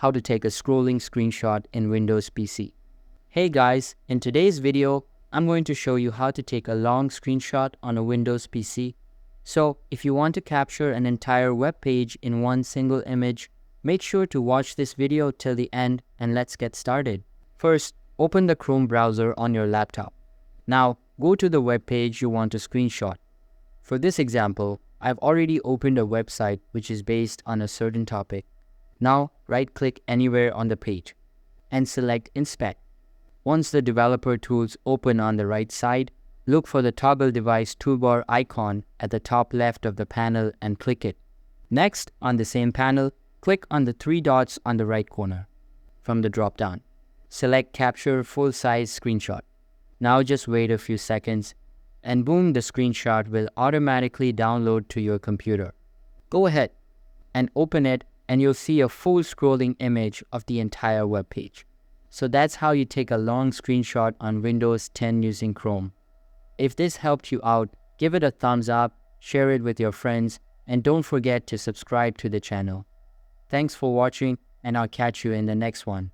how to take a scrolling screenshot in Windows PC. Hey guys, in today's video, I'm going to show you how to take a long screenshot on a Windows PC. So if you want to capture an entire web page in one single image, make sure to watch this video till the end and let's get started. First, open the Chrome browser on your laptop. Now, go to the web page you want to screenshot. For this example, I've already opened a website which is based on a certain topic. Now, right-click anywhere on the page and select Inspect. Once the developer tools open on the right side, look for the toggle device toolbar icon at the top left of the panel and click it. Next, on the same panel, click on the three dots on the right corner. From the drop-down, select Capture Full-Size Screenshot. Now just wait a few seconds, and boom, the screenshot will automatically download to your computer. Go ahead and open it, and you'll see a full scrolling image of the entire web page. So that's how you take a long screenshot on Windows 10 using Chrome. If this helped you out, give it a thumbs up, share it with your friends, and don't forget to subscribe to the channel. Thanks for watching, and I'll catch you in the next one.